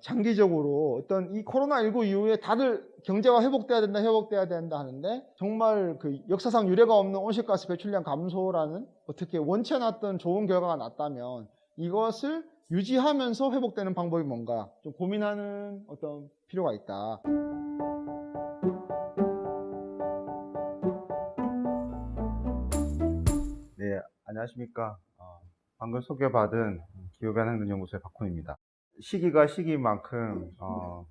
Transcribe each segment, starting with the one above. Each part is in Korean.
장기적으로 어떤 이 코로나19 이후에 다들 경제가 회복돼야 된다, 회복돼야 된다 하는데 정말 그 역사상 유례가 없는 온실가스 배출량 감소라는 어떻게 원치않았던 좋은 결과가 났다면 이것을 유지하면서 회복되는 방법이 뭔가 좀 고민하는 어떤 필요가 있다. 네, 안녕하십니까. 방금 소개받은 기후변환연구소의 박훈입니다. 시기가 시기만큼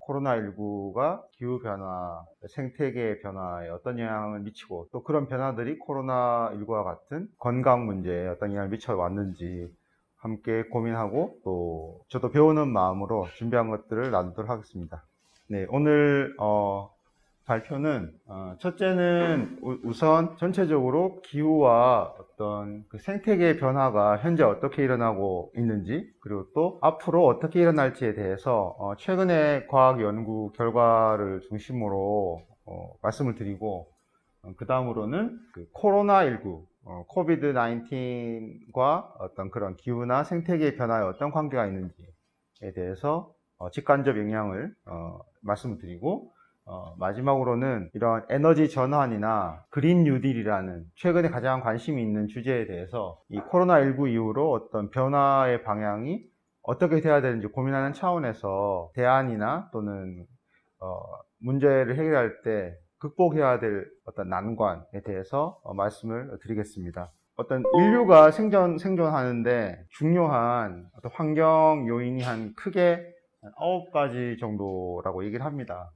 코로나19가 기후변화, 생태계 변화에 어떤 영향을 미치고 또 그런 변화들이 코로나19와 같은 건강 문제에 어떤 영향을 미쳐왔는지 함께 고민하고 또 저도 배우는 마음으로 준비한 것들을 나누도록 하겠습니다. 네, 오늘 발표는 첫째는 우선 전체적으로 기후와 어떤 그 생태계 변화가 현재 어떻게 일어나고 있는지, 그리고 또 앞으로 어떻게 일어날지에 대해서 최근의 과학 연구 결과를 중심으로 말씀을 드리고, 그 다음으로는 그 코로나19 코비드 19과 어떤 그런 기후나 생태계 변화에 어떤 관계가 있는지에 대해서 직간접 영향을 말씀을 드리고, 마지막으로는 이런 에너지 전환이나 그린 뉴딜이라는 최근에 가장 관심이 있는 주제에 대해서 이 코로나19 이후로 어떤 변화의 방향이 어떻게 돼야 되는지 고민하는 차원에서 대안이나 또는 문제를 해결할 때 극복해야 될 어떤 난관에 대해서 말씀을 드리겠습니다. 어떤 인류가 생존하는데 중요한 어떤 환경 요인이 크게 9가지 정도라고 얘기를 합니다.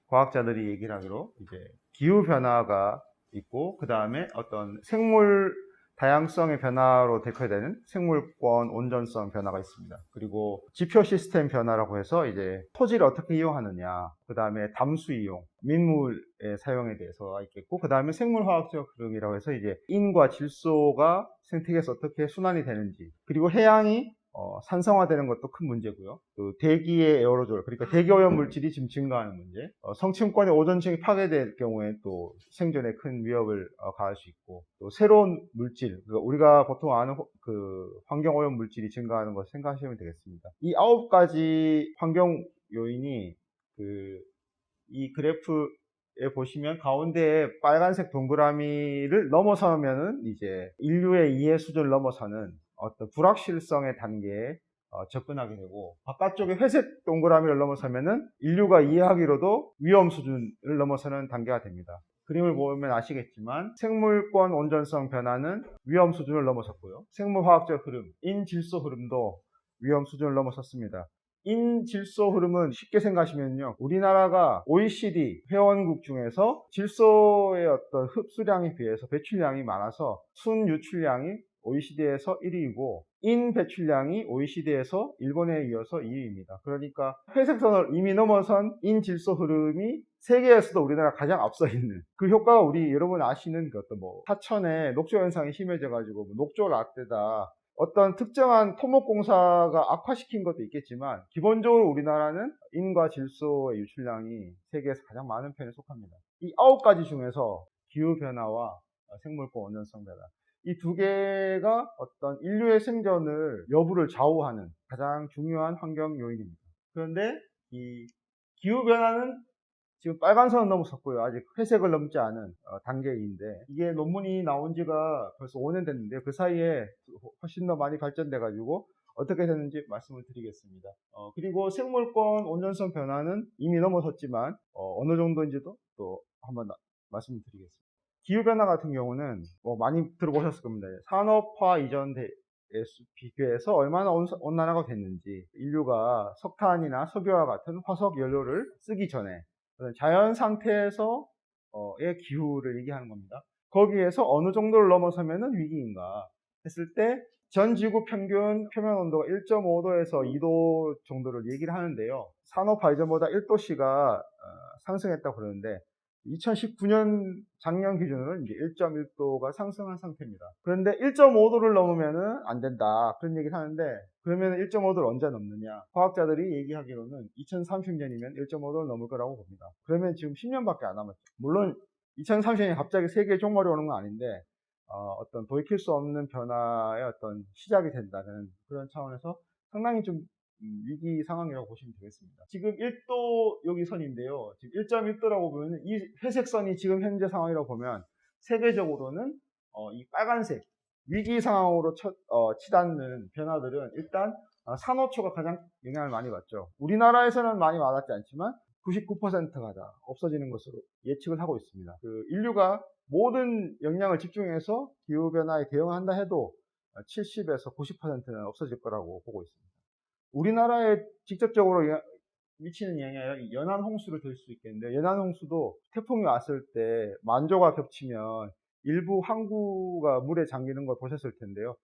과학자들이 얘기를 하기로 이제 기후변화가 있고, 그 다음에 어떤 생물 다양성의 변화로 대표되는 생물권 온전성 변화가 있습니다. 그리고 지표 시스템 변화라고 해서 이제 토지를 어떻게 이용하느냐, 그 다음에 담수 이용, 민물의 사용에 대해서가 있겠고, 그 다음에 생물화학적 흐름이라고 해서 이제 인과 질소가 생태계에서 어떻게 순환이 되는지, 그리고 해양이 산성화되는 것도 큰 문제고요. 또 대기의 에어로졸, 그러니까 대기오염 물질이 지금 증가하는 문제, 성층권의 오존층이 파괴될 경우에 또 생존에 큰 위협을 가할 수 있고, 또 새로운 물질, 그러니까 우리가 보통 아는 그 환경오염 물질이 증가하는 것을 생각하시면 되겠습니다. 이 9가지 환경 요인이 이 그래프에 보시면 가운데에 빨간색 동그라미를 넘어서면은 이제 인류의 이해 수준을 넘어서는 어떤 불확실성의 단계에 접근하게 되고, 바깥쪽에 회색 동그라미를 넘어서면은 인류가 이해하기로도 위험 수준을 넘어서는 단계가 됩니다. 그림을 보면 아시겠지만 생물권 온전성 변화는 위험 수준을 넘어섰고요. 생물화학적 흐름, 인질소 흐름도 위험 수준을 넘어섰습니다. 인질소 흐름은 쉽게 생각하시면요, 우리나라가 OECD 회원국 중에서 질소의 어떤 흡수량에 비해서 배출량이 많아서 순유출량이 OECD에서 1위이고 인배출량이 OECD에서 일본에 이어서 2위입니다. 그러니까 회색선을 이미 넘어선 인질소 흐름이 세계에서도 우리나라가 가장 앞서 있는 그 효과가 우리 여러분 아시는 그 어떤 하천에 녹조 현상이 심해져 가지고 녹조 라떼다, 어떤 특정한 토목공사가 악화시킨 것도 있겠지만 기본적으로 우리나라는 인과 질소의 유출량이 세계에서 가장 많은 편에 속합니다. 이 9가지 중에서 기후변화와 생물권 온전성 변화, 이 두 개가 어떤 인류의 생존을 여부를 좌우하는 가장 중요한 환경 요인입니다. 그런데 이 기후변화는 지금 빨간 선을 넘어섰고요. 아직 회색을 넘지 않은 단계인데, 이게 논문이 나온 지가 벌써 5년 됐는데 그 사이에 훨씬 더 많이 발전돼 가지고 어떻게 됐는지 말씀을 드리겠습니다. 그리고 생물권 온전성 변화는 이미 넘어섰지만 어느 정도인지도 또 한번 말씀을 드리겠습니다. 기후변화 같은 경우는 많이 들어보셨을 겁니다. 산업화 이전에 비교해서 얼마나 온난화가 됐는지, 인류가 석탄이나 석유와 같은 화석 연료를 쓰기 전에 자연 상태에서의 기후를 얘기하는 겁니다. 거기에서 어느 정도를 넘어서면 위기인가 했을 때 전 지구 평균 표면 온도가 1.5도에서 2도 정도를 얘기를 하는데요. 산업화 이전보다 1도씨가 상승했다고 그러는데 2019년 작년 기준으로 이제 1.1도가 상승한 상태입니다. 그런데 1.5도를 넘으면은 안 된다, 그런 얘기를 하는데, 그러면 1.5도를 언제 넘느냐? 과학자들이 얘기하기로는 2030년이면 1.5도를 넘을 거라고 봅니다. 그러면 지금 10년밖에 안 남았죠. 물론 2030년에 갑자기 세계 종말이 오는 건 아닌데 어떤 돌이킬 수 없는 변화의 어떤 시작이 된다는 그런 차원에서 상당히 좀 위기 상황이라고 보시면 되겠습니다. 지금 1도 여기 선인데요. 지금 1.1도라고 보면 이 회색 선이 지금 현재 상황이라고 보면 세계적으로는 이 빨간색 위기 상황으로 치닫는 변화들은 일단 산호초가 가장 영향을 많이 받죠. 우리나라에서는 많이 받았지 않지만 99%가 다 없어지는 것으로 예측을 하고 있습니다. 인류가 모든 역량을 집중해서 기후변화에 대응한다 해도 70에서 90%는 없어질 거라고 보고 있습니다. 우리나라에 직접적으로 미치는 영향이 연안 홍수를 들 수 있겠는데, 연안 홍수도 태풍이 왔을 때 만조가 겹치면 일부 항구가 물에 잠기는 걸 보셨을 텐데요.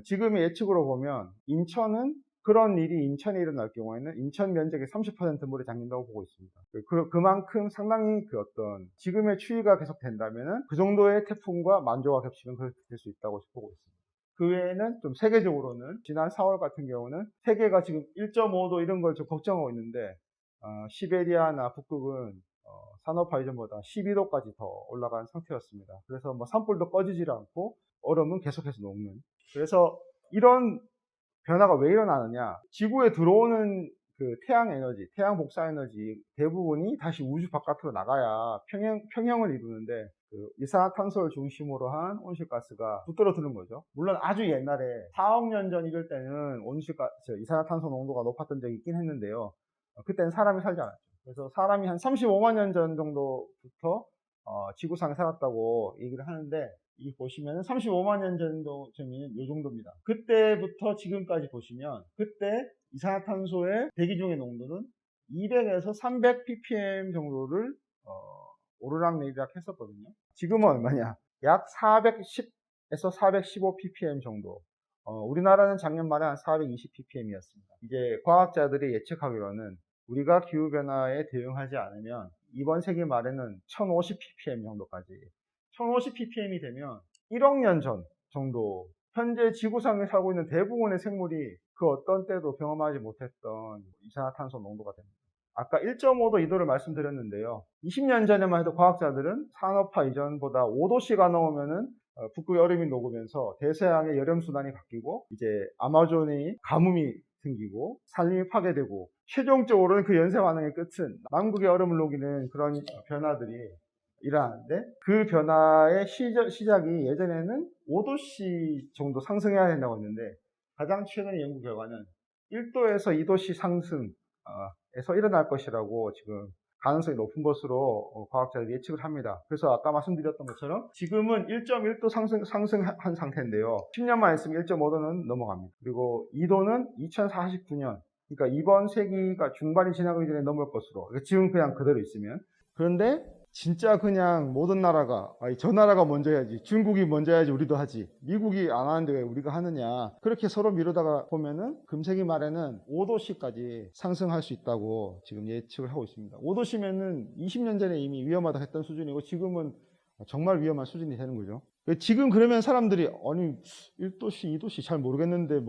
지금의 예측으로 보면 인천은 그런 일이 인천에 일어날 경우에는 인천 면적의 30% 물에 잠긴다고 보고 있습니다. 그만큼 상당히 지금의 추위가 계속된다면은 그 정도의 태풍과 만조가 겹치면 그렇게 될 수 있다고 보고 있습니다. 그 외에는 좀 세계적으로는 지난 4월 같은 경우는 세계가 지금 1.5도 이런 걸 좀 걱정하고 있는데, 시베리아나 북극은 산업화 이전보다 12도까지 더 올라간 상태였습니다. 그래서 산불도 꺼지질 않고 얼음은 계속해서 녹는. 그래서 이런 변화가 왜 일어나느냐? 지구에 들어오는 태양 에너지, 태양 복사 에너지 대부분이 다시 우주 바깥으로 나가야 평형을 이루는데, 이산화탄소를 중심으로 한 온실가스가 붙들어드는 거죠. 물론 아주 옛날에 4억 년 전 이럴 때는 이산화탄소 농도가 높았던 적이 있긴 했는데요. 그때는 사람이 살지 않았죠. 그래서 사람이 한 35만 년 전 정도부터 지구상에 살았다고 얘기를 하는데, 이 보시면 35만 년 정도 전이면 이 정도입니다. 그때부터 지금까지 보시면 그때 이산화탄소의 대기 중의 농도는 200에서 300 ppm 정도를 오르락내리락 했었거든요. 지금은 얼마냐? 약 410에서 415 ppm 정도. 우리나라는 작년 말에 한 420 ppm이었습니다. 이제 과학자들이 예측하기로는 우리가 기후변화에 대응하지 않으면 이번 세기 말에는 1050 ppm 정도까지, 1050 ppm이 되면 1억 년 전 정도, 현재 지구상에 살고 있는 대부분의 생물이 그 어떤 때도 경험하지 못했던 이산화탄소 농도가 됩니다. 아까 1.5도, 2도를 말씀드렸는데요. 20년 전에만 해도 과학자들은 산업화 이전보다 5도씨가 넘으면은 북극의 얼음이 녹으면서 대서양의 여름순환이 바뀌고 이제 아마존이 가뭄이 생기고 산림이 파괴되고, 최종적으로는 그 연쇄 반응의 끝은 남극의 얼음을 녹이는 그런 변화들이 일어나는데, 그 변화의 시작이 예전에는 5도씨 정도 상승해야 된다고 했는데, 가장 최근의 연구 결과는 1도에서 2도씨 상승에서 일어날 것이라고 지금 가능성이 높은 것으로 과학자들이 예측을 합니다. 그래서 아까 말씀드렸던 것처럼 지금은 1.1도 상승한 상태인데요. 10년만 있으면 1.5도는 넘어갑니다. 그리고 2도는 2049년, 그러니까 이번 세기가 중반이 지나기 전에 넘을 것으로, 지금 그냥 그대로 있으면. 그런데 진짜 그냥 모든 나라가, 저 나라가 먼저 해야지, 중국이 먼저 해야지 우리도 하지, 미국이 안 하는데 왜 우리가 하느냐, 그렇게 서로 미루다가 보면은 금세기 말에는 5도씨까지 상승할 수 있다고 지금 예측을 하고 있습니다. 5도씨면은 20년 전에 이미 위험하다 했던 수준이고, 지금은 정말 위험한 수준이 되는 거죠. 지금 그러면 사람들이 아니 1도씨, 2도씨 잘 모르겠는데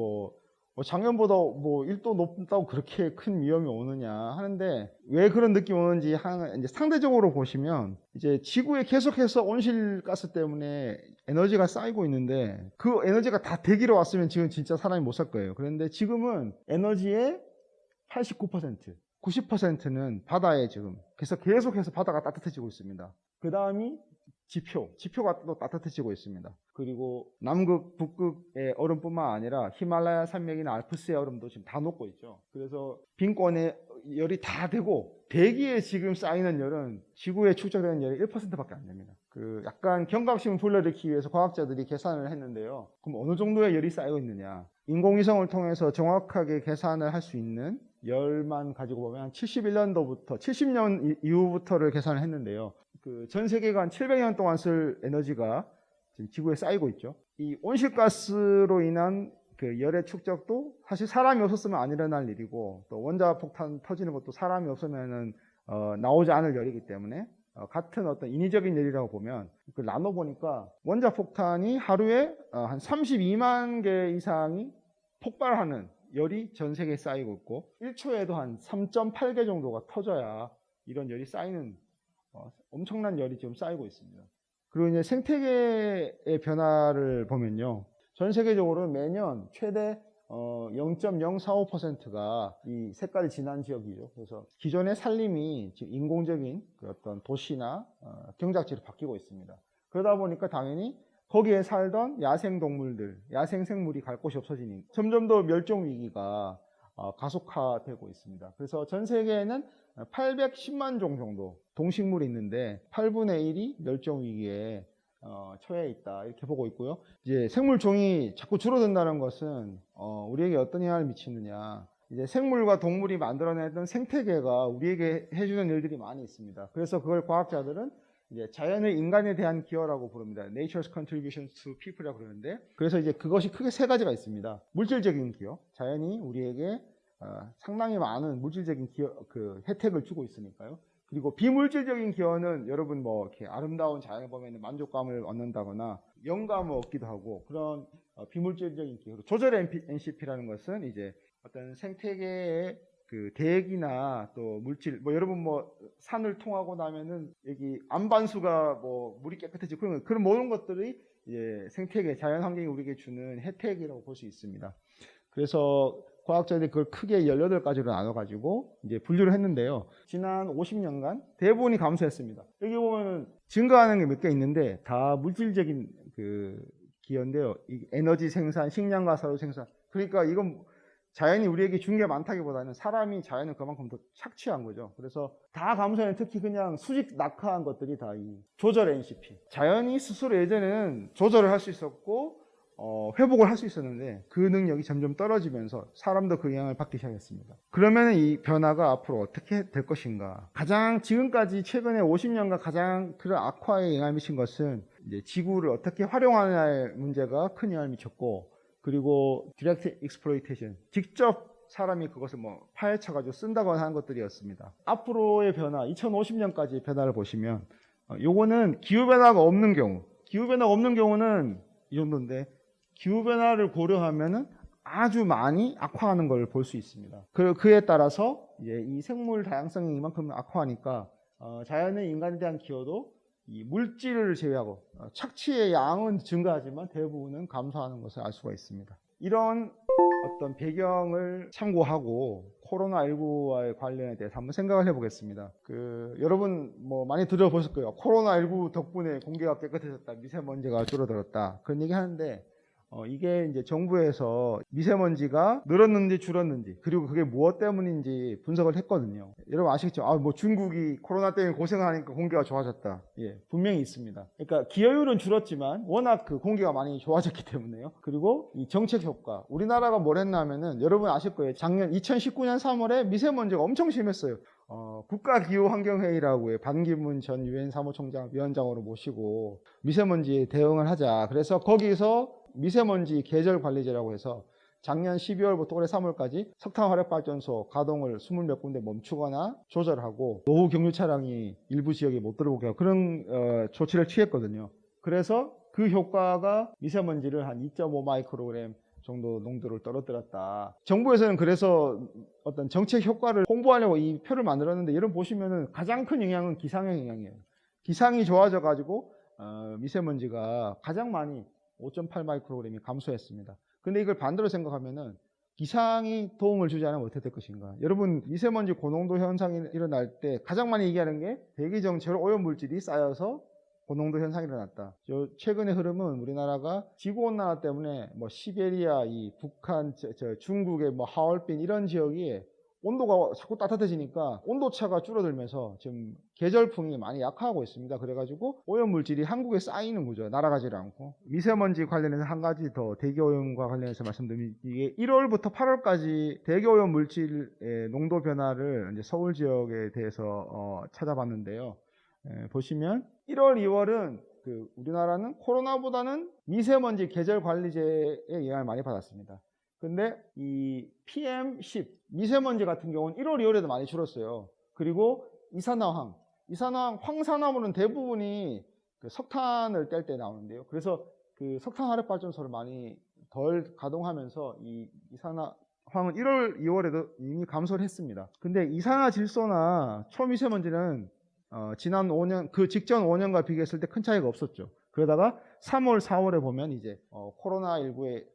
작년보다 1도 높다고 그렇게 큰 위험이 오느냐 하는데, 왜 그런 느낌이 오는지 이제 상대적으로 보시면, 이제 지구에 계속해서 온실가스 때문에 에너지가 쌓이고 있는데, 그 에너지가 다 대기로 왔으면 지금 진짜 사람이 못 살 거예요. 그런데 지금은 에너지의 89%, 90%는 바다에 지금, 그래서 계속해서 바다가 따뜻해지고 있습니다. 그 다음이 지표가 또 따뜻해지고 있습니다. 그리고 남극, 북극의 얼음뿐만 아니라 히말라야 산맥이나 알프스의 얼음도 지금 다 녹고 있죠. 그래서 빈권에 열이 다 되고, 대기에 지금 쌓이는 열은 지구에 축적되는 열이 1%밖에 안 됩니다. 약간 경각심을 불러일으키기 위해서 과학자들이 계산을 했는데요. 그럼 어느 정도의 열이 쌓이고 있느냐? 인공위성을 통해서 정확하게 계산을 할 수 있는 열만 가지고 보면 71년도부터 70년 이후부터를 계산을 했는데요. 전 세계가 한 700년 동안 쓸 에너지가 지금 지구에 쌓이고 있죠. 이 온실가스로 인한 열의 축적도 사실 사람이 없었으면 안 일어날 일이고, 또 원자폭탄 터지는 것도 사람이 없으면은 나오지 않을 열이기 때문에 같은 어떤 인위적인 열이라고 보면, 나눠보니까 원자폭탄이 하루에 한 32만 개 이상이 폭발하는 열이 전 세계에 쌓이고 있고, 1초에도 한 3.8개 정도가 터져야 이런 열이 쌓이는 엄청난 열이 지금 쌓이고 있습니다. 그리고 이제 생태계의 변화를 보면요, 전 세계적으로 매년 최대 0.045%가 이 색깔이 진한 지역이죠. 그래서 기존의 산림이 지금 인공적인 그 어떤 도시나 경작지로 바뀌고 있습니다. 그러다 보니까 당연히 거기에 살던 야생 동물들, 야생 생물이 갈 곳이 없어지니 점점 더 멸종 위기가 가속화되고 있습니다. 그래서 전 세계에는 810만 종 정도 동식물이 있는데 8분의 1이 멸종 위기에 처해 있다 이렇게 보고 있고요. 이제 생물 종이 자꾸 줄어든다는 것은 우리에게 어떤 영향을 미치느냐. 이제 생물과 동물이 만들어내던 생태계가 우리에게 해주는 일들이 많이 있습니다. 그래서 그걸 과학자들은 이제 자연의 인간에 대한 기여라고 부릅니다. Nature's contribution to people이라고 그러는데, 그래서 이제 그것이 크게 세 가지가 있습니다. 물질적인 기여, 자연이 우리에게 상당히 많은 물질적인 기여, 그 혜택을 주고 있으니까요. 그리고 비물질적인 기여는 여러분 뭐 이렇게 아름다운 자연을 보면 만족감을 얻는다거나 영감을 얻기도 하고 그런 비물질적인 기여. 조절 NCP라는 것은 이제 어떤 생태계의 그 대기나 또 물질, 뭐 여러분 뭐 산을 통하고 나면은 여기 안반수가 뭐 물이 깨끗해지고 그런 모든 것들이 이제 생태계, 자연 환경이 우리에게 주는 혜택이라고 볼 수 있습니다. 그래서 과학자들이 그걸 크게 18가지로 나눠가지고 이제 분류를 했는데요. 지난 50년간 대부분이 감소했습니다. 여기 보면은 증가하는 게 몇 개 있는데 다 물질적인 그 기여인데요. 이 에너지 생산, 식량과 사료 생산. 그러니까 이건 자연이 우리에게 준 게 많다기보다는 사람이 자연을 그만큼 더 착취한 거죠. 그래서 다 감소는 특히 그냥 수직 낙하한 것들이 다 이 조절 NCP. 자연이 스스로 예전에는 조절을 할 수 있었고 회복을 할 수 있었는데 그 능력이 점점 떨어지면서 사람도 그 영향을 받기 시작했습니다. 그러면 이 변화가 앞으로 어떻게 될 것인가? 가장 지금까지 최근에 50년간 가장 그런 악화에 영향을 미친 것은 이제 지구를 어떻게 활용하느냐의 문제가 큰 영향을 미쳤고, 그리고 디렉트 익스플로이테이션, 직접 사람이 그것을 뭐 파헤쳐가지고 쓴다거나 하는 것들이었습니다. 앞으로의 변화, 2050년까지 변화를 보시면 요거는 기후변화가 없는 경우, 기후변화가 없는 경우는 이 정도인데 기후변화를 고려하면은 아주 많이 악화하는 걸 볼 수 있습니다. 그에 따라서 이제 이 생물 다양성이 이만큼 악화하니까 자연의 인간에 대한 기여도 이 물질을 제외하고 착취의 양은 증가하지만 대부분은 감소하는 것을 알 수가 있습니다. 이런 어떤 배경을 참고하고 코로나19와의 관련에 대해서 한번 생각을 해보겠습니다. 여러분 뭐 많이 들어보실 거예요. 코로나19 덕분에 공기가 깨끗해졌다, 미세먼지가 줄어들었다, 그런 얘기 하는데 이게 이제 정부에서 미세먼지가 늘었는지 줄었는지, 그리고 그게 무엇 때문인지 분석을 했거든요. 여러분 아시겠죠? 뭐 중국이 코로나 때문에 고생하니까 공기가 좋아졌다. 예, 분명히 있습니다. 그러니까 기여율은 줄었지만 워낙 그 공기가 많이 좋아졌기 때문에요. 그리고 이 정책 효과, 우리나라가 뭘 했냐면은 여러분 아실 거예요. 작년 2019년 3월에 미세먼지가 엄청 심했어요. 국가기후환경회의라고 반기문 전 유엔 사무총장 위원장으로 모시고 미세먼지에 대응을 하자. 그래서 거기서 미세먼지 계절 관리제라고 해서 작년 12월부터 올해 3월까지 석탄 화력발전소 가동을 20몇 군데 멈추거나 조절하고 노후 경유 차량이 일부 지역에 못 들어오게 하고 그런 조치를 취했거든요. 그래서 그 효과가 미세먼지를 한 2.5 마이크로그램 정도 농도를 떨어뜨렸다. 정부에서는 그래서 어떤 정책 효과를 홍보하려고 이 표를 만들었는데, 여러분 보시면은 가장 큰 영향은 기상의 영향이에요. 기상이 좋아져 가지고 미세먼지가 가장 많이 5.8 마이크로그램이 감소했습니다. 근데 이걸 반대로 생각하면은 기상이 도움을 주지 않으면 어떻게 될 것인가? 여러분 미세먼지 고농도 현상이 일어날 때 가장 많이 얘기하는 게 대기 중 제로 오염 물질이 쌓여서 고농도 현상이 일어났다. 최근의 흐름은 우리나라가 지구온난화 때문에 뭐 시베리아, 이 북한, 중국의 뭐 하얼빈 이런 지역이 온도가 자꾸 따뜻해지니까 온도차가 줄어들면서 지금 계절풍이 많이 약화하고 있습니다. 그래가지고 오염물질이 한국에 쌓이는 거죠. 날아가지를 않고. 미세먼지 관련해서 한 가지 더 대기오염과 관련해서 말씀드리면, 이게 1월부터 8월까지 대기오염 물질의 농도 변화를 이제 서울 지역에 대해서 찾아봤는데요. 보시면 1월, 2월은 우리나라는 코로나보다는 미세먼지 계절 관리제의 영향을 많이 받았습니다. 근데 이 PM10 미세먼지 같은 경우는 1월, 2월에도 많이 줄었어요. 그리고 이산화황, 황산화물은 대부분이 석탄을 뗄 때 나오는데요. 그래서 석탄 화력 발전소를 많이 덜 가동하면서 이 이산화황은 1월, 2월에도 이미 감소를 했습니다. 근데 이산화질소나 초미세먼지는 지난 5년, 그 직전 5년과 비교했을 때 큰 차이가 없었죠. 그러다가 3월, 4월에 보면 이제 코로나19의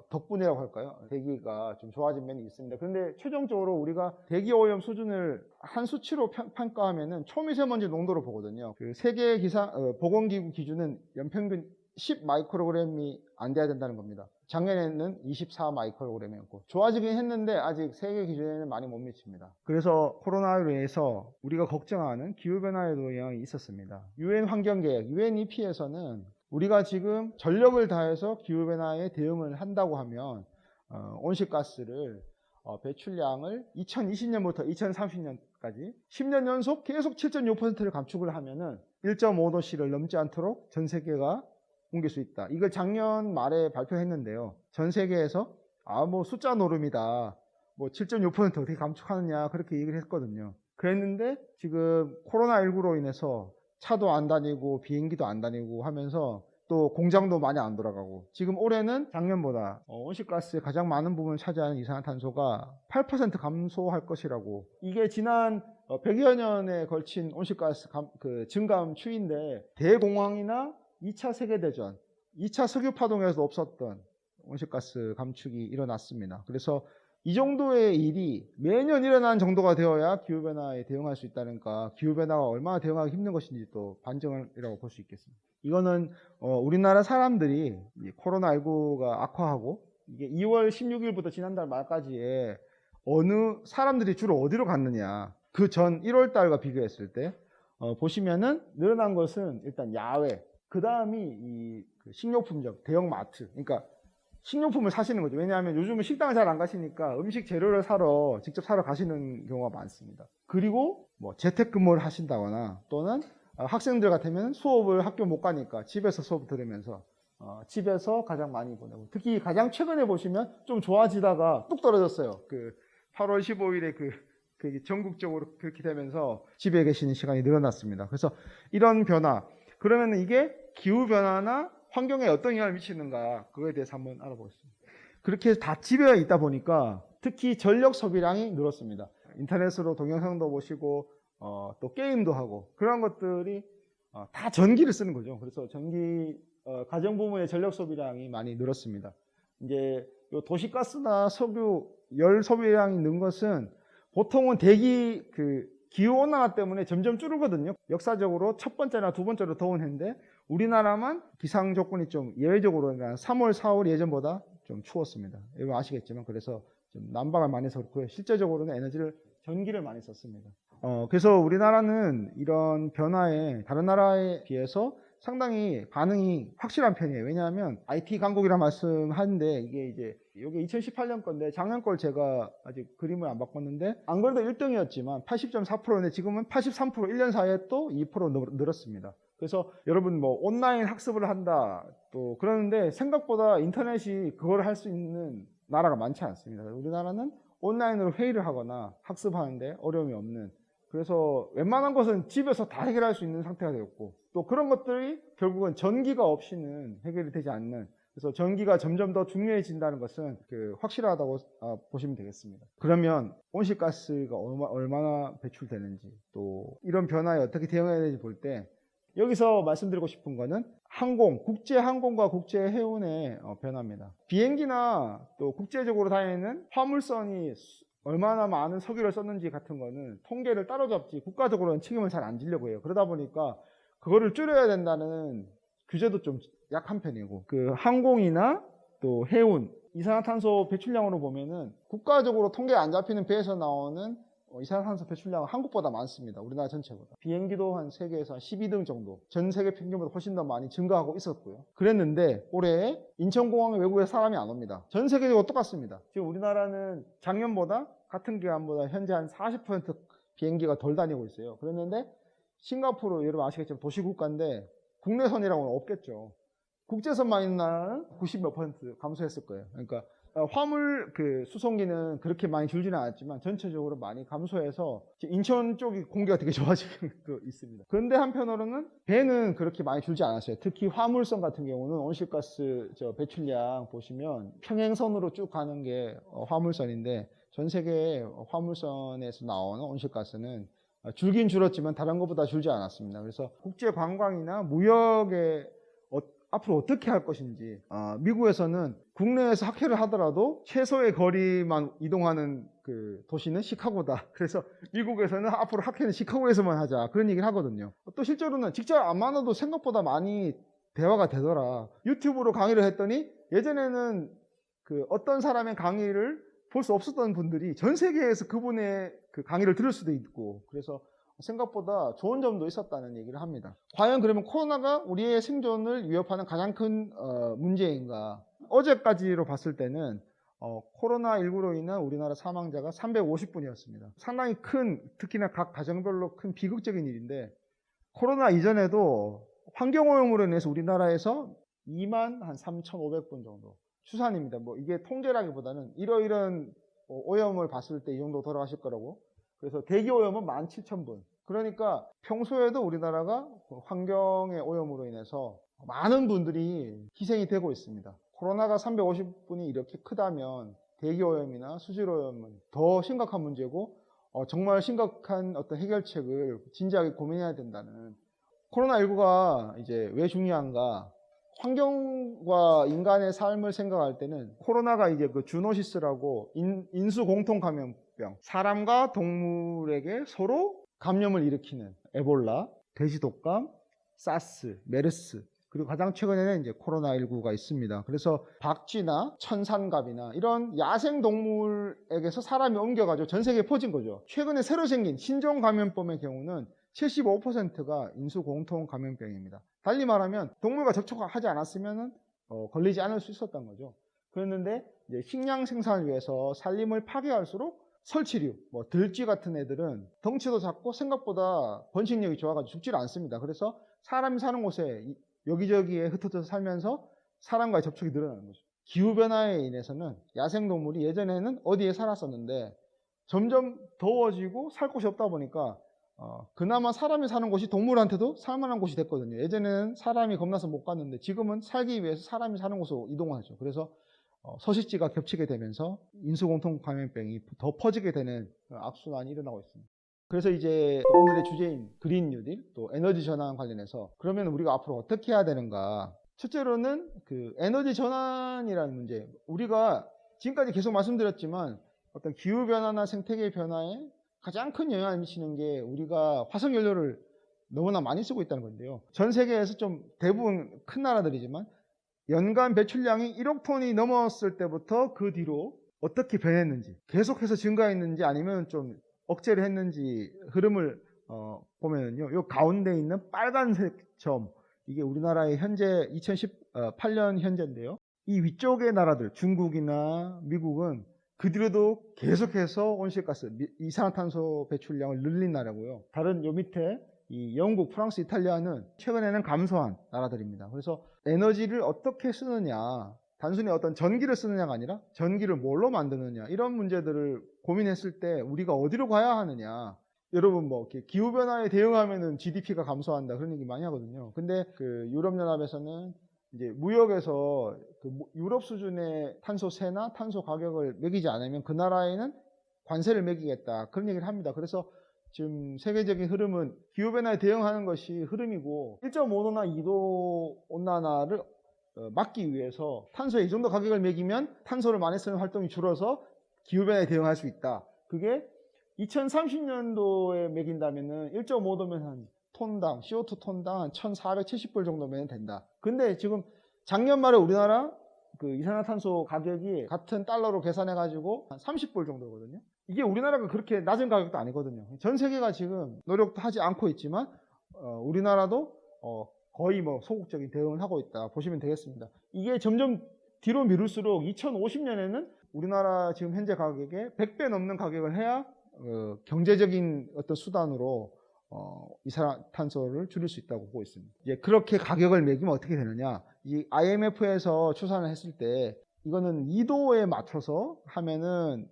덕분이라고 할까요? 대기가 좀 좋아진 면이 있습니다. 그런데 최종적으로 우리가 대기 오염 수준을 한 수치로 평가하면은 초미세먼지 농도로 보거든요. 그 세계 보건기구 기준은 연평균 10 마이크로그램이 안 돼야 된다는 겁니다. 작년에는 24 마이크로그램이었고 좋아지긴 했는데 아직 세계 기준에는 많이 못 미칩니다. 그래서 코로나로 인해서 우리가 걱정하는 기후변화에도 영향이 있었습니다. 유엔 환경계약, UNEP에서는 우리가 지금 전력을 다해서 기후변화에 대응을 한다고 하면 온실가스를 배출량을 2020년부터 2030년까지 10년 연속 계속 7.6%를 감축을 하면은 1.5도씨를 넘지 않도록 전 세계가 옮길 수 있다. 이걸 작년 말에 발표했는데요. 전 세계에서 뭐 숫자 노름이다. 뭐 7.6% 어떻게 감축하느냐 그렇게 얘기를 했거든요. 그랬는데 지금 코로나19로 인해서 차도 안 다니고 비행기도 안 다니고 하면서 또 공장도 많이 안 돌아가고 지금 올해는 작년보다 온실가스의 가장 많은 부분을 차지하는 이산화탄소가 8% 감소할 것이라고. 이게 지난 100여 년에 걸친 온실가스 증감 추이인데 대공황이나 2차 세계대전, 2차 석유파동에서도 없었던 온실가스 감축이 일어났습니다. 그래서 이 정도의 일이 매년 일어나는 정도가 되어야 기후변화에 대응할 수 있다니까 기후변화가 얼마나 대응하기 힘든 것인지 또 반증이라고 볼 수 있겠습니다. 이거는 우리나라 사람들이 코로나19가 악화하고 이게 2월 16일부터 지난달 말까지에 어느 사람들이 주로 어디로 갔느냐 그 전 1월 달과 비교했을 때 보시면은 늘어난 것은 일단 야외, 그 다음이 식료품점, 대형마트, 그러니까 식료품을 사시는 거죠. 왜냐하면 요즘은 식당을 잘 안 가시니까 음식 재료를 직접 사러 가시는 경우가 많습니다. 그리고 뭐 재택근무를 하신다거나 또는 학생들 같으면 수업을 학교 못 가니까 집에서 수업 들으면서 집에서 가장 많이 보내고 특히 가장 최근에 보시면 좀 좋아지다가 뚝 떨어졌어요. 그 8월 15일에 그 전국적으로 그렇게 되면서 집에 계시는 시간이 늘어났습니다. 그래서 이런 변화, 그러면 이게 기후변화나 환경에 어떤 영향을 미치는가 그거에 대해서 한번 알아보겠습니다. 그렇게 다 집에 있다 보니까 특히 전력 소비량이 늘었습니다. 인터넷으로 동영상도 보시고 또 게임도 하고 그런 것들이 다 전기를 쓰는 거죠. 그래서 가정 부문의 전력 소비량이 많이 늘었습니다. 이제 요 도시가스나 석유 열 소비량이 는 것은 보통은 기후온난화 때문에 점점 줄거든요. 역사적으로 첫 번째나 두 번째로 더운 해인데 우리나라만 기상 조건이 좀 예외적으로 3월, 4월 예전보다 좀 추웠습니다. 여러분 아시겠지만 그래서 좀 난방을 많이 해서 그렇고요. 실제적으로는 전기를 많이 썼습니다. 그래서 우리나라는 이런 변화에 다른 나라에 비해서 상당히 반응이 확실한 편이에요. 왜냐하면 IT 강국이라 말씀하는데 이게 이제 이게 2018년 건데 작년 걸 제가 아직 그림을 안 바꿨는데 안 그래도 1등이었지만 80.4%인데 지금은 83% 1년 사이에 또 2% 늘었습니다. 그래서 여러분 뭐 온라인 학습을 한다 또 그러는데 생각보다 인터넷이 그걸 할 수 있는 나라가 많지 않습니다. 우리나라는 온라인으로 회의를 하거나 학습하는데 어려움이 없는, 그래서 웬만한 것은 집에서 다 해결할 수 있는 상태가 되었고 또 그런 것들이 결국은 전기가 없이는 해결이 되지 않는, 그래서 전기가 점점 더 중요해진다는 것은 확실하다고 보시면 되겠습니다. 그러면 온실가스가 얼마나 배출되는지 또 이런 변화에 어떻게 대응해야 되는지 볼 때 여기서 말씀드리고 싶은 거는 국제항공과 국제해운의 변화입니다. 비행기나 또 국제적으로 다니는 화물선이 얼마나 많은 석유를 썼는지 같은 거는 통계를 따로잡지 국가적으로는 책임을 잘 안 지려고 해요. 그러다 보니까 그거를 줄여야 된다는 규제도 좀 약한 편이고, 항공이나 또 해운, 이산화탄소 배출량으로 보면은 국가적으로 통계가 안 잡히는 배에서 나오는 이산화탄소 배출량은 한국보다 많습니다. 우리나라 전체보다. 비행기도 한 세계에서 한 12등 정도, 전 세계 평균보다 훨씬 더 많이 증가하고 있었고요. 그랬는데 올해 인천공항에 외국에 사람이 안 옵니다. 전 세계적으로 똑같습니다. 지금 우리나라는 작년보다 같은 기간보다 현재 한 40% 비행기가 덜 다니고 있어요. 그랬는데 싱가포르, 여러분 아시겠지만 도시국가인데 국내선이라고는 없겠죠. 국제선만 있는 나라는 90몇 % 감소했을 거예요. 그러니까 화물 수송기는 그렇게 많이 줄지는 않았지만 전체적으로 많이 감소해서 인천 쪽이 공기가 되게 좋아지는 것도 있습니다. 그런데 한편으로는 배는 그렇게 많이 줄지 않았어요. 특히 화물선 같은 경우는 온실가스 배출량 보시면 평행선으로 쭉 가는 게 화물선인데 전 세계 화물선에서 나오는 온실가스는 줄긴 줄었지만 다른 것보다 줄지 않았습니다. 그래서 국제 관광이나 무역에 앞으로 어떻게 할 것인지. 미국에서는 국내에서 학회를 하더라도 최소의 거리만 이동하는 그 도시는 시카고다. 그래서 미국에서는 앞으로 학회는 시카고에서만 하자. 그런 얘기를 하거든요. 또 실제로는 직접 안 만나도 생각보다 많이 대화가 되더라. 유튜브로 강의를 했더니 예전에는 그 어떤 사람의 강의를 볼 수 없었던 분들이 전 세계에서 그분의 그 강의를 들을 수도 있고, 그래서 생각보다 좋은 점도 있었다는 얘기를 합니다. 과연 그러면 코로나가 우리의 생존을 위협하는 가장 큰 문제인가? 어제까지로 봤을 때는 코로나19로 인한 우리나라 사망자가 350분이었습니다. 상당히 큰, 특히나 각 가정별로 큰 비극적인 일인데, 코로나 이전에도 환경오염으로 인해서 우리나라에서 2만 한 3,500분 정도 추산입니다. 뭐 이게 통계라기보다는 이러이런 오염을 봤을 때 이 정도 돌아가실 거라고. 그래서 대기오염은 17,000분. 그러니까 평소에도 우리나라가 환경의 오염으로 인해서 많은 분들이 희생이 되고 있습니다. 코로나가 350분이 이렇게 크다면 대기오염이나 수질오염은 더 심각한 문제고, 정말 심각한 어떤 해결책을 진지하게 고민해야 된다는. 코로나19가 이제 왜 중요한가? 환경과 인간의 삶을 생각할 때는 코로나가 이제 그 주노시스라고 인수 공통 감염병, 사람과 동물에게 서로 감염을 일으키는 에볼라, 돼지 독감, 사스, 메르스, 그리고 가장 최근에는 이제 코로나19가 있습니다. 그래서 박쥐나 천산갑이나 이런 야생 동물에게서 사람이 옮겨가지고 전 세계에 퍼진 거죠. 최근에 새로 생긴 신종 감염병의 경우는 75%가 인수 공통 감염병입니다. 달리 말하면 동물과 접촉하지 않았으면 걸리지 않을 수 있었던 거죠. 그랬는데 이제 식량 생산을 위해서 산림을 파괴할수록 설치류, 뭐 들쥐 같은 애들은 덩치도 작고 생각보다 번식력이 좋아가지고 죽지를 않습니다. 그래서 사람이 사는 곳에 여기저기에 흩어져서 살면서 사람과의 접촉이 늘어나는 거죠. 기후변화에 인해서는 야생동물이 예전에는 어디에 살았었는데 점점 더워지고 살 곳이 없다 보니까 그나마 사람이 사는 곳이 동물한테도 살만한 곳이 됐거든요. 예전에는 사람이 겁나서 못 갔는데 지금은 살기 위해서 사람이 사는 곳으로 이동하죠. 그래서 서식지가 겹치게 되면서 인수공통 감염병이 더 퍼지게 되는 악순환이 일어나고 있습니다. 그래서 이제 오늘의 주제인 그린 뉴딜, 또 에너지 전환 관련해서 그러면 우리가 앞으로 어떻게 해야 되는가? 첫째로는 그 에너지 전환이라는 문제. 우리가 지금까지 계속 말씀드렸지만 어떤 기후 변화나 생태계 변화에 가장 큰 영향을 미치는 게 우리가 화석연료를 너무나 많이 쓰고 있다는 건데요. 전 세계에서 좀 대부분 큰 나라들이지만 연간 배출량이 1억 톤이 넘었을 때부터 그 뒤로 어떻게 변했는지, 계속해서 증가했는지 아니면 좀 억제를 했는지 흐름을 보면은요, 요 가운데 있는 빨간색 점, 이게 우리나라의 현재 2018년 현재인데요. 이 위쪽의 나라들, 중국이나 미국은 그 뒤로도 계속해서 온실가스, 이산화탄소 배출량을 늘린 나라고요. 다른 요 밑에 이 영국, 프랑스, 이탈리아는 최근에는 감소한 나라들입니다. 그래서 에너지를 어떻게 쓰느냐, 단순히 어떤 전기를 쓰느냐가 아니라 전기를 뭘로 만드느냐, 이런 문제들을 고민했을 때 우리가 어디로 가야 하느냐. 여러분 뭐 이렇게 기후 변화에 대응하면은 GDP가 감소한다 그런 얘기 많이 하거든요. 근데 그 유럽연합에서는 이제 무역에서 그 유럽 수준의 탄소세나 탄소 가격을 매기지 않으면 그 나라에는 관세를 매기겠다 그런 얘기를 합니다. 그래서 지금 세계적인 흐름은 기후변화에 대응하는 것이 흐름이고 1.5도나 2도 온난화를 막기 위해서 탄소에 이 정도 가격을 매기면 탄소를 많이 쓰는 활동이 줄어서 기후변화에 대응할 수 있다. 그게 2030년도에 매긴다면은 1.5도면 한 톤당, CO2 톤당 한 1,470불 정도면 된다. 근데 지금 작년 말에 우리나라 그 이산화탄소 가격이 같은 달러로 계산해가지고 한 30불 정도거든요. 이게 우리나라가 그렇게 낮은 가격도 아니거든요. 전 세계가 지금 노력도 하지 않고 있지만, 우리나라도 거의 뭐 소극적인 대응을 하고 있다 보시면 되겠습니다. 이게 점점 뒤로 미룰수록 2050년에는 우리나라 지금 현재 가격에 100배 넘는 가격을 해야 경제적인 어떤 수단으로 이산화탄소를 줄일 수 있다고 보고 있습니다. 이제 그렇게 가격을 매기면 어떻게 되느냐? 이 IMF에서 추산을 했을 때 이거는 2도에 맞춰서 하면은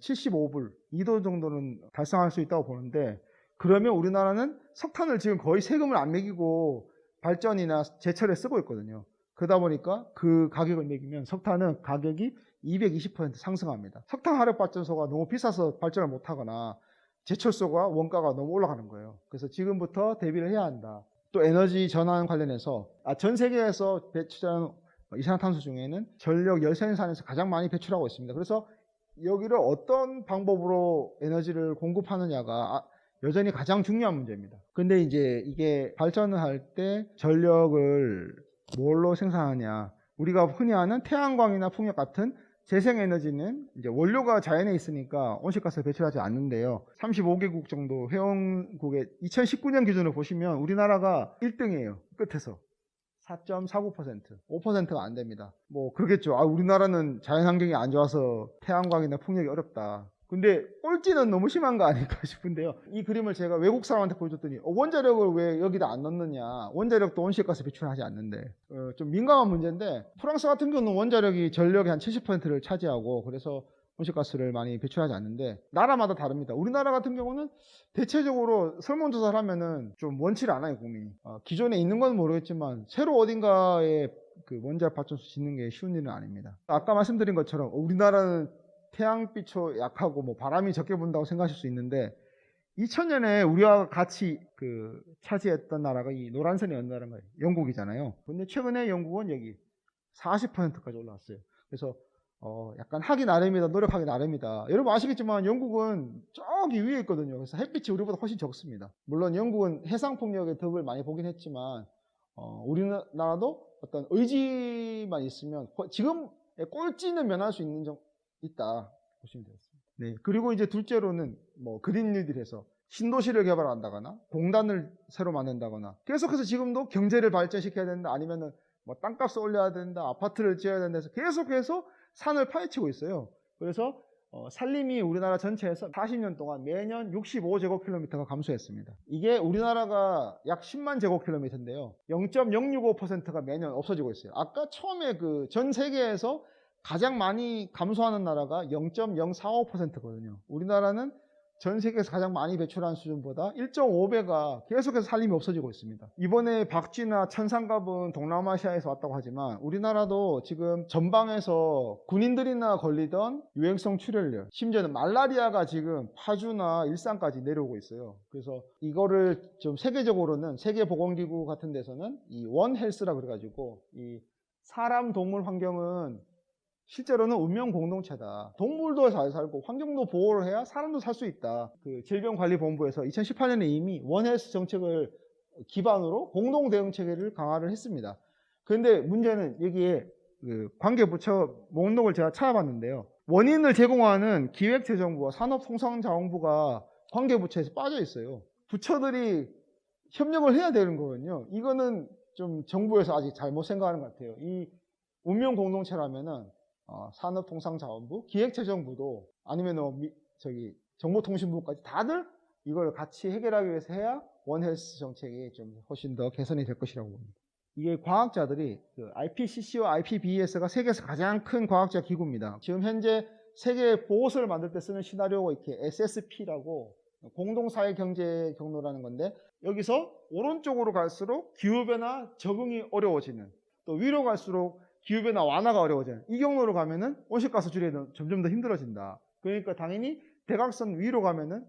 75불, 2도 정도는 달성할 수 있다고 보는데, 그러면 우리나라는 석탄을 지금 거의 세금을 안 매기고 발전이나 제철에 쓰고 있거든요. 그러다 보니까 그 가격을 매기면 석탄은 가격이 220% 상승합니다. 석탄 화력 발전소가 너무 비싸서 발전을 못 하거나 제철소가 원가가 너무 올라가는 거예요. 그래서 지금부터 대비를 해야 한다. 또 에너지 전환 관련해서 전 세계에서 배출하는 이산화탄소 중에는 전력 열생산에서 가장 많이 배출하고 있습니다. 그래서 여기를 어떤 방법으로 에너지를 공급하느냐가 여전히 가장 중요한 문제입니다. 근데 이제 이게 발전을 할 때 전력을 뭘로 생산하냐, 우리가 흔히 아는 태양광이나 풍력 같은 재생에너지는 이제 원료가 자연에 있으니까 온실가스를 배출하지 않는데요. 35개국 정도 회원국의 2019년 기준으로 보시면 우리나라가 1등이에요. 끝에서 4.49%, 5%가 안 됩니다. 뭐 그러겠죠. 우리나라는 자연환경이 안 좋아서 태양광이나 풍력이 어렵다. 근데 꼴찌는 너무 심한 거 아닐까 싶은데요. 이 그림을 제가 외국 사람한테 보여줬더니 원자력을 왜 여기다 안 넣느냐. 원자력도 온실가스 배출하지 않는데 좀 민감한 문제인데, 프랑스 같은 경우는 원자력이 전력의 한 70%를 차지하고 그래서 온실가스를 많이 배출하지 않는데, 나라마다 다릅니다. 우리나라 같은 경우는 대체적으로 설문조사를 하면은 좀 원치를 않아요, 국민이. 기존에 있는 건 모르겠지만 새로 어딘가에 그 원자력 발전소 짓는 게 쉬운 일은 아닙니다. 아까 말씀드린 것처럼 우리나라는 태양빛도 약하고 뭐 바람이 적게 분다고 생각하실 수 있는데, 2000년에 우리와 같이 차지했던 나라가 이 노란선이 어느 나라인가요? 영국이잖아요. 근데 최근에 영국은 여기 40%까지 올라왔어요. 그래서 약간 하기 나름이다, 노력하기 나름이다. 여러분 아시겠지만 영국은 저기 위에 있거든요. 그래서 햇빛이 우리보다 훨씬 적습니다. 물론 영국은 해상풍력의 덕을 많이 보긴 했지만 우리나라도 어떤 의지만 있으면 지금 꼴찌는 면할 수 있다 보시면 되겠습니다. 네. 그리고 이제 둘째로는 뭐 그린 뉴딜에서 신도시를 개발한다거나 공단을 새로 만든다거나 계속해서 지금도 경제를 발전시켜야 된다, 아니면은 뭐 땅값을 올려야 된다, 아파트를 지어야 된다 해서 계속해서 산을 파헤치고 있어요. 그래서 산림이 우리나라 전체에서 40년 동안 매년 65제곱킬로미터가 감소했습니다. 이게 우리나라가 약 10만 제곱킬로미터인데요. 0.065%가 매년 없어지고 있어요. 아까 처음에 전 세계에서 가장 많이 감소하는 나라가 0.045%거든요. 우리나라는 전 세계에서 가장 많이 배출하는 수준보다 1.5배가 계속해서 산림이 없어지고 있습니다. 이번에 박쥐나 천상갑은 동남아시아에서 왔다고 하지만 우리나라도 지금 전방에서 군인들이나 걸리던 유행성 출혈열, 심지어는 말라리아가 지금 파주나 일산까지 내려오고 있어요. 그래서 이거를 좀 세계적으로는 세계보건기구 같은 데서는 이 원헬스라 그래가지고 이 사람 동물 환경은 실제로는 운명 공동체다. 동물도 잘 살고 환경도 보호를 해야 사람도 살 수 있다. 질병관리본부에서 2018년에 이미 원헬스 정책을 기반으로 공동 대응 체계를 강화를 했습니다. 그런데 문제는 여기에 관계부처 목록을 제가 찾아봤는데요. 원인을 제공하는 기획재정부와 산업통상자원부가 관계부처에서 빠져 있어요. 부처들이 협력을 해야 되는 거거든요. 이거는 좀 정부에서 아직 잘못 생각하는 것 같아요. 이 운명 공동체라면은 산업통상자원부, 기획재정부도 아니면 정보통신부까지 다들 이걸 같이 해결하기 위해서 해야 원헬스 정책이 좀 훨씬 더 개선이 될 것이라고 봅니다. 이게 과학자들이 IPCC와 IPBES가 세계에서 가장 큰 과학자 기구입니다. 지금 현재 세계 보고서를 만들 때 쓰는 시나리오가 이렇게 SSP라고 공동사회 경제 경로라는 건데, 여기서 오른쪽으로 갈수록 기후변화 적응이 어려워지는, 또 위로 갈수록 기후변화 완화가 어려워져요. 이 경로로 가면은 온실가스 줄이기는 점점 더 힘들어진다. 그러니까 당연히 대각선 위로 가면은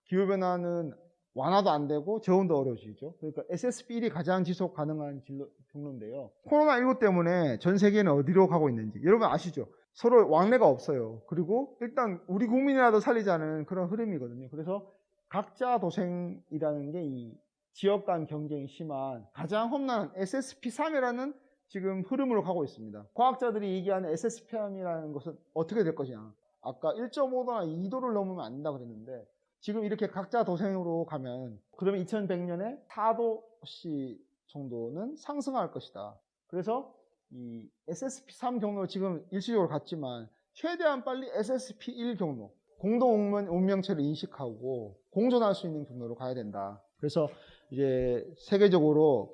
기후변화는 완화도 안 되고 적응도 어려워지죠. 그러니까 SSP1이 가장 지속 가능한 경로인데요. 코로나19 때문에 전 세계는 어디로 가고 있는지 여러분 아시죠? 서로 왕래가 없어요. 그리고 일단 우리 국민이라도 살리자는 그런 흐름이거든요. 그래서 각자 도생이라는 게 이 지역 간 경쟁이 심한 가장 험난한 SSP3이라는 지금 흐름으로 가고 있습니다. 과학자들이 얘기하는 SSPM이라는 것은 어떻게 될 것이냐. 아까 1.5도나 2도를 넘으면 안 된다 그랬는데 지금 이렇게 각자 도생으로 가면 그러면 2100년에 4도씨 정도는 상승할 것이다. 그래서 이 SSP3 경로 지금 일시적으로 갔지만 최대한 빨리 SSP1 경로, 공동 운명체를 인식하고 공존할 수 있는 경로로 가야 된다. 그래서 이제 세계적으로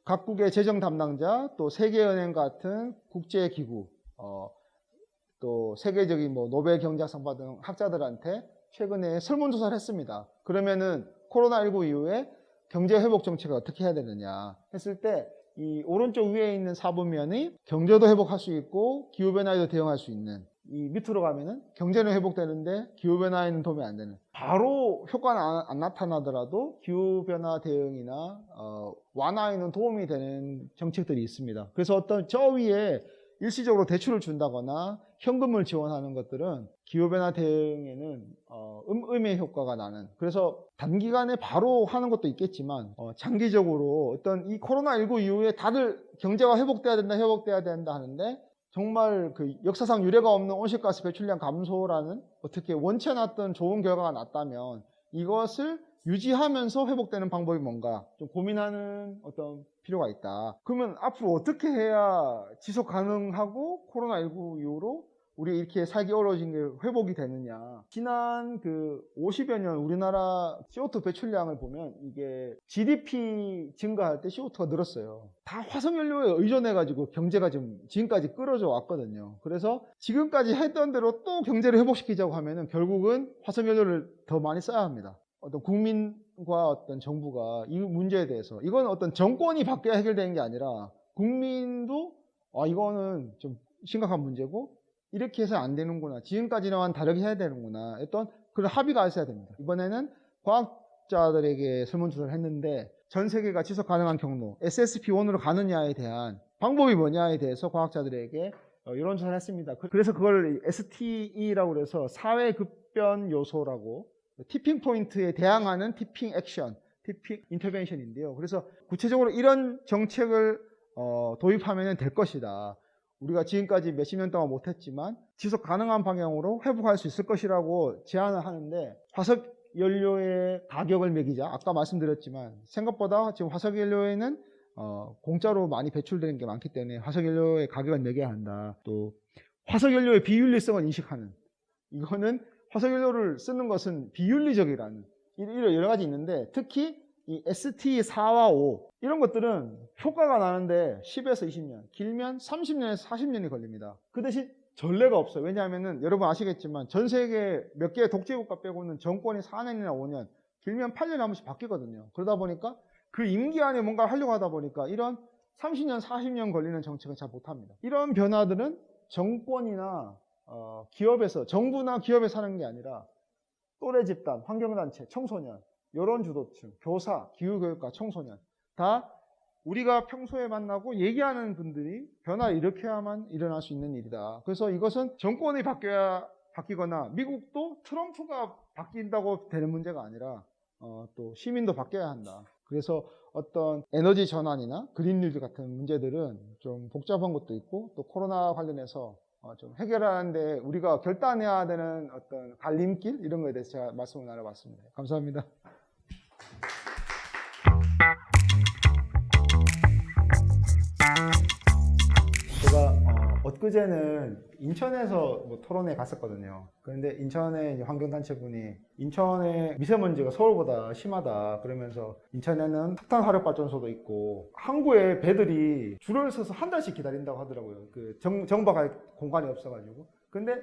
각국의 재정 담당자, 또 세계은행 같은 국제기구, 또 세계적인 노벨 경제학상 받은 학자들한테 최근에 설문조사를 했습니다. 그러면은 코로나19 이후에 경제회복 정책을 어떻게 해야 되느냐 했을 때 이 오른쪽 위에 있는 4분면이 경제도 회복할 수 있고 기후변화에도 대응할 수 있는 이 밑으로 가면은 경제는 회복되는데 기후변화에는 도움이 안 되는, 바로 효과는 안 나타나더라도 기후변화 대응이나 완화에는 도움이 되는 정책들이 있습니다. 그래서 어떤 저 위에 일시적으로 대출을 준다거나 현금을 지원하는 것들은 기후변화 대응에는 의미 효과가 나는, 그래서 단기간에 바로 하는 것도 있겠지만 장기적으로 어떤 이 코로나19 이후에 다들 경제가 회복돼야 된다 하는데, 정말 그 역사상 유례가 없는 온실가스 배출량 감소라는 어떻게 원체놨던 좋은 결과가 났다면 이것을 유지하면서 회복되는 방법이 뭔가 좀 고민하는 어떤 필요가 있다. 그러면 앞으로 어떻게 해야 지속 가능하고 코로나19 이후로 우리 이렇게 살기 어려워진 게 회복이 되느냐. 지난 그 50여 년 우리나라 CO2 배출량을 보면 이게 GDP 증가할 때 CO2가 늘었어요. 다 화석연료에 의존해가지고 경제가 지금까지 끌어져 왔거든요. 그래서 지금까지 했던 대로 또 경제를 회복시키자고 하면은 결국은 화석연료를 더 많이 써야 합니다. 어떤 국민과 어떤 정부가 이 문제에 대해서, 이건 어떤 정권이 바뀌어야 해결되는 게 아니라 국민도 이거는 좀 심각한 문제고 이렇게 해서 안 되는구나, 지금까지와는 다르게 해야 되는구나, 어떤 그런 합의가 있어야 됩니다. 이번에는 과학자들에게 설문조사를 했는데 전 세계가 지속 가능한 경로 SSP1으로 가느냐에 대한 방법이 뭐냐에 대해서 과학자들에게 여론조사를 했습니다. 그래서 그걸 STE라고 그래서 사회급변 요소라고, 티핑 포인트에 대항하는 티핑 액션, 티핑 인터벤션인데요. 그래서 구체적으로 이런 정책을 도입하면 될 것이다. 우리가 지금까지 몇십 년 동안 못했지만 지속 가능한 방향으로 회복할 수 있을 것이라고 제안을 하는데, 화석연료의 가격을 매기자. 아까 말씀드렸지만 생각보다 지금 화석연료에는 공짜로 많이 배출되는 게 많기 때문에 화석연료의 가격을 매겨야 한다. 또 화석연료의 비윤리성을 인식하는, 이거는 화석연료를 쓰는 것은 비윤리적이라는, 이런 여러 가지 있는데 특히 이 ST4와 5 이런 것들은 효과가 나는데 10에서 20년, 길면 30년에서 40년이 걸립니다. 그 대신 전례가 없어요. 왜냐하면 여러분 아시겠지만 전 세계 몇 개의 독재국가 빼고는 정권이 4년이나 5년, 길면 8년에 한 번씩 바뀌거든요. 그러다 보니까 그 임기 안에 뭔가를 하려고 하다 보니까 이런 30년, 40년 걸리는 정책은 잘 못합니다. 이런 변화들은 정권이나 기업에서, 정부나 기업에서 하는 게 아니라 또래 집단, 환경단체, 청소년, 여론주도층, 교사, 기후교육과 청소년, 다 우리가 평소에 만나고 얘기하는 분들이 변화를 일으켜야만 일어날 수 있는 일이다. 그래서 이것은 정권이 바뀌거나 미국도 트럼프가 바뀐다고 되는 문제가 아니라 또 시민도 바뀌어야 한다. 그래서 어떤 에너지 전환이나 그린닐드 같은 문제들은 좀 복잡한 것도 있고, 또 코로나 관련해서 좀 해결하는데 우리가 결단해야 되는 어떤 갈림길, 이런 거에 대해서 제가 말씀을 나눠봤습니다. 감사합니다. 제가 엊그제는 인천에서 토론회 갔었거든요. 그런데 인천의 환경단체분이 인천의 미세먼지가 서울보다 심하다 그러면서, 인천에는 석탄 화력발전소도 있고 항구에 배들이 줄을 서서 한 달씩 기다린다고 하더라고요. 그 정박할 공간이 없어가지고. 근데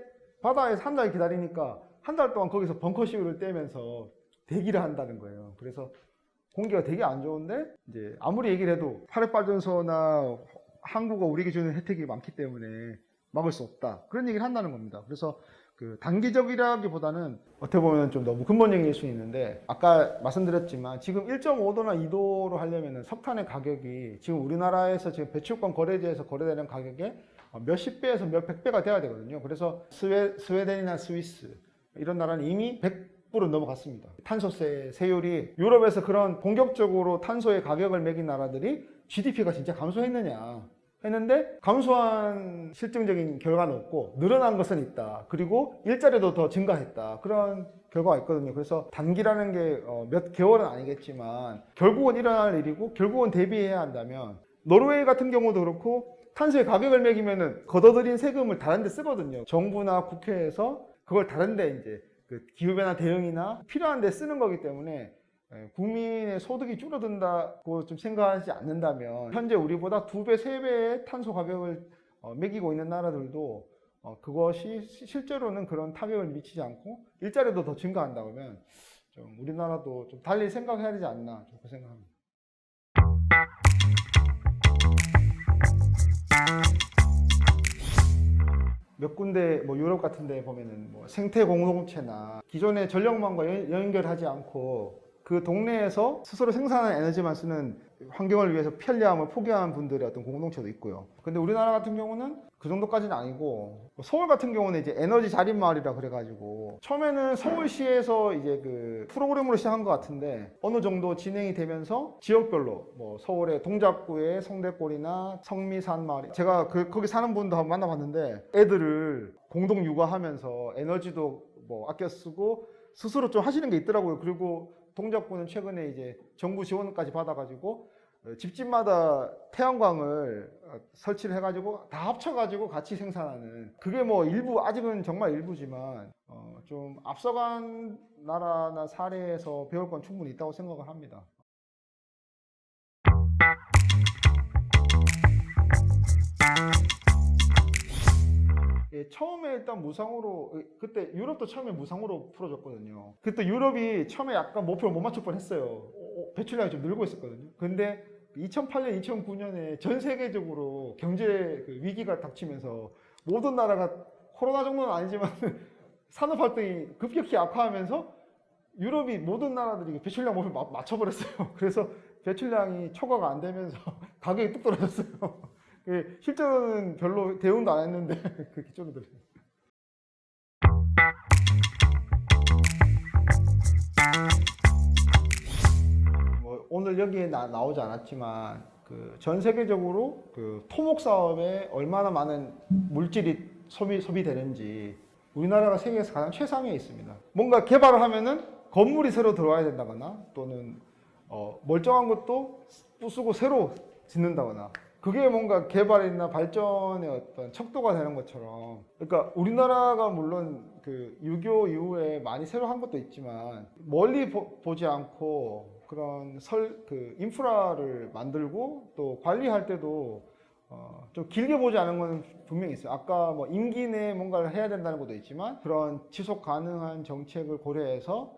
바다에서 한 달 기다리니까 한 달 동안 거기서 벙커시유를 떼면서 대기를 한다는 거예요. 그래서 공기가 되게 안 좋은데, 이제 아무리 얘기를 해도 화력발전소나 항구가 우리에게 주는 혜택이 많기 때문에 막을 수 없다, 그런 얘기를 한다는 겁니다. 그래서 그 단기적이라기보다는 어떻게 보면 좀 너무 근본적일 수 있는데, 아까 말씀드렸지만 지금 1.5도나 2도로 하려면 석탄의 가격이 지금 우리나라에서 지금 배출권 거래지에서 거래되는 가격에 몇십 배에서 몇백 배가 돼야 되거든요. 그래서 스웨덴이나 스위스 이런 나라는 이미 100불은 넘어갔습니다. 탄소세 세율이, 유럽에서 그런 본격적으로 탄소의 가격을 매긴 나라들이 GDP가 진짜 감소했느냐 했는데, 감소한 실증적인 결과는 없고 늘어난 것은 있다. 그리고 일자리도 더 증가했다. 그런 결과가 있거든요. 그래서 단기라는 게 몇 개월은 아니겠지만 결국은 일어날 일이고, 결국은 대비해야 한다면, 노르웨이 같은 경우도 그렇고 탄소의 가격을 매기면은 걷어들인 세금을 다른 데 쓰거든요. 정부나 국회에서 그걸 다른 데 이제 그 기후변화 대응이나 필요한 데 쓰는 거기 때문에, 국민의 소득이 줄어든다고 좀 생각하지 않는다면, 현재 우리보다 2배, 3배의 탄소 가격을 매기고 있는 나라들도 그것이 실제로는 그런 타격을 미치지 않고 일자리도 더 증가한다 그러면 좀 우리나라도 좀 달리 생각해야 되지 않나, 좀 그 생각합니다. 몇 군데 뭐 유럽 같은 데 보면은 뭐 생태 공동체나 기존의 전력망과 연결하지 않고 그 동네에서 스스로 생산하는 에너지만 쓰는 환경을 위해서 편리함을 포기한 분들의 어떤 공동체도 있고요. 근데 우리나라 같은 경우는 그 정도까지는 아니고, 서울 같은 경우는 이제 에너지 자립마을이라 그래가지고 처음에는 서울시에서 이제 그 프로그램으로 시작한 것 같은데 어느 정도 진행이 되면서 지역별로 뭐 서울의 동작구의 성대골이나 성미산 마을, 제가 거기 사는 분도 한번 만나봤는데 애들을 공동 육아하면서 에너지도 뭐 아껴 쓰고 스스로 좀 하시는 게 있더라고요. 그리고 동작구는 최근에 이제 정부 지원까지 받아가지고 집집마다 태양광을 설치를 해가지고 다 합쳐가지고 같이 생산하는, 그게 뭐 일부, 아직은 정말 일부지만 좀 앞서간 나라나 사례에서 배울 건 충분히 있다고 생각을 합니다. 예, 처음에 일단 무상으로, 그때 유럽도 처음에 무상으로 풀어줬거든요. 그때 유럽이 처음에 약간 목표를 못 맞출 뻔했어요. 배출량이 좀 늘고 있었거든요. 근데 2008년, 2009년에 전 세계적으로 경제 위기가 닥치면서 모든 나라가, 코로나 정도는 아니지만 산업 활동이 급격히 악화하면서 유럽이 모든 나라들이 배출량 목표를 맞춰버렸어요. 그래서 배출량이 초과가 안 되면서 가격이 뚝 떨어졌어요. 실제로는 별로 대응도 안 했는데 그렇게 쪼개더라고요. 뭐 오늘 여기에 나오지 않았지만 그 전 세계적으로 그 토목 사업에 얼마나 많은 물질이 소비되는지 우리나라가 세계에서 가장 최상위에 있습니다. 뭔가 개발을 하면은 건물이 새로 들어와야 된다거나 또는 멀쩡한 것도 부수고 새로 짓는다거나, 그게 뭔가 개발이나 발전의 어떤 척도가 되는 것처럼, 그러니까 우리나라가 물론 그 6.25 이후에 많이 새로 한 것도 있지만 멀리 보지 않고 그런 인프라를 만들고 또 관리할 때도 좀 길게 보지 않은 건 분명히 있어요. 아까 뭐 임기 내에 뭔가를 해야 된다는 것도 있지만 그런 지속 가능한 정책을 고려해서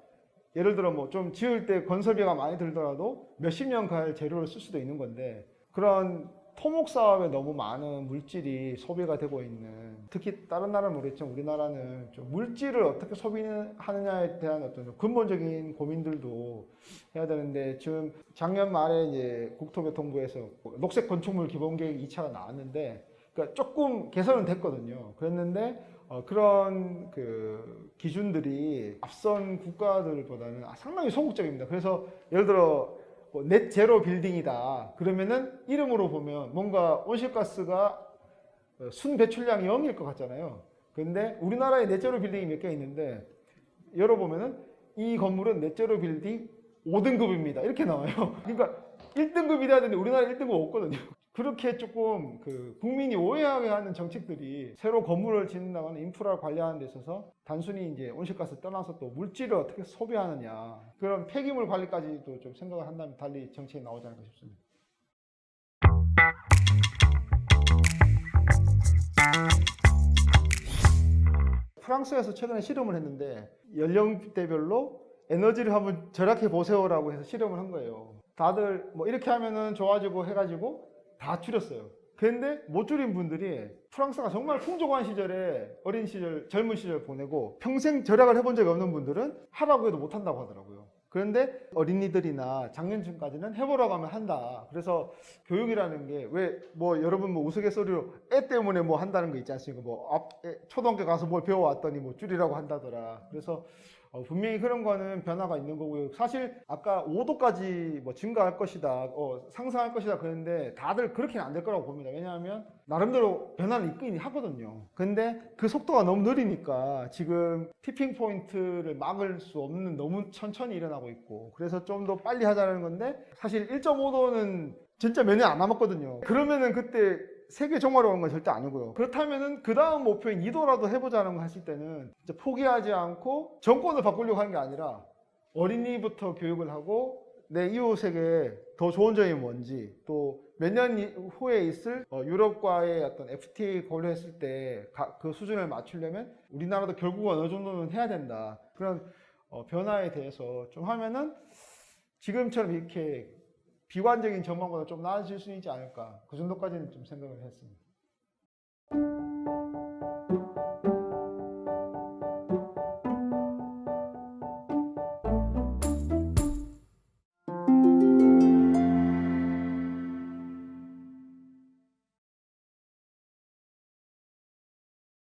예를 들어 뭐 좀 지을 때 건설비가 많이 들더라도 몇십 년 갈 재료를 쓸 수도 있는 건데, 그런 토목 사업에 너무 많은 물질이 소비가 되고 있는, 특히 다른 나라는 모르겠지만 우리나라는 좀 물질을 어떻게 소비하느냐에 대한 어떤 근본적인 고민들도 해야 되는데, 지금 작년 말에 이제 국토교통부에서 녹색 건축물 기본계획 2차가 나왔는데, 그러니까 조금 개선은 됐거든요. 그랬는데 그런 그 기준들이 앞선 국가들보다는 상당히 소극적입니다. 그래서 예를 들어 넷 제로 빌딩이다 그러면은 이름으로 보면 뭔가 온실가스가 순 배출량이 0일 것 같잖아요. 근데 우리나라에 넷 제로 빌딩이 몇 개 있는데 열어보면은 이 건물은 넷 제로 빌딩 5등급입니다 이렇게 나와요. 그러니까 1등급이 돼야 되는데 우리나라 1등급 없거든요. 그렇게 조금 그 국민이 오해하게 하는 정책들이, 새로 건물을 짓는다거나 인프라를 관리하는 데 있어서 단순히 이제 온실가스 떠나서 또 물질을 어떻게 소비하느냐, 그런 폐기물 관리까지도 좀 생각을 한다면 달리 정책이 나오지 않을까 싶습니다. 프랑스에서 최근에 실험을 했는데 연령대별로 에너지를 한번 절약해 보세요라고 해서 실험을 한 거예요. 다들 뭐 이렇게 하면은 좋아지고 해가지고 다 줄였어요. 그런데 못 줄인 분들이, 프랑스가 정말 풍족한 시절에 어린 시절, 젊은 시절 보내고 평생 절약을 해본 적이 없는 분들은 하라고 해도 못 한다고 하더라고요. 그런데 어린이들이나 장년층까지는 해보라고 하면 한다. 그래서 교육이라는 게, 왜 뭐 여러분 뭐 우스갯소리로 애 때문에 뭐 한다는 거 있지 않습니까? 뭐 초등학교 가서 뭘 배워왔더니 뭐 줄이라고 한다더라. 그래서 분명히 그런 거는 변화가 있는 거고요. 사실 아까 5도까지 뭐 증가할 것이다, 상승할 것이다 그랬는데 다들 그렇게는 안 될 거라고 봅니다. 왜냐하면 나름대로 변화를 있긴 하거든요. 근데 그 속도가 너무 느리니까 지금 티핑 포인트를 막을 수 없는, 너무 천천히 일어나고 있고, 그래서 좀 더 빨리 하자는 건데, 사실 1.5도는 진짜 몇 년 안 남았거든요. 그러면은 그때 세계 종말이 오는 건 절대 아니고요. 그렇다면은 그 다음 목표인 2도라도 해보자는 거 했을 때는 진짜 포기하지 않고 정권을 바꾸려고 하는 게 아니라 어린이부터 교육을 하고 내 이웃에게 더 좋은 점이 뭔지, 또 몇 년 후에 있을 유럽과의 어떤 FTA 고려했을 때 그 수준을 맞추려면 우리나라도 결국은 어느 정도는 해야 된다. 그런 변화에 대해서 좀 하면은 지금처럼 이렇게 비관적인 전망보다 좀 나아질 수 있지 않을까, 그 정도까지는 좀 생각을 했습니다.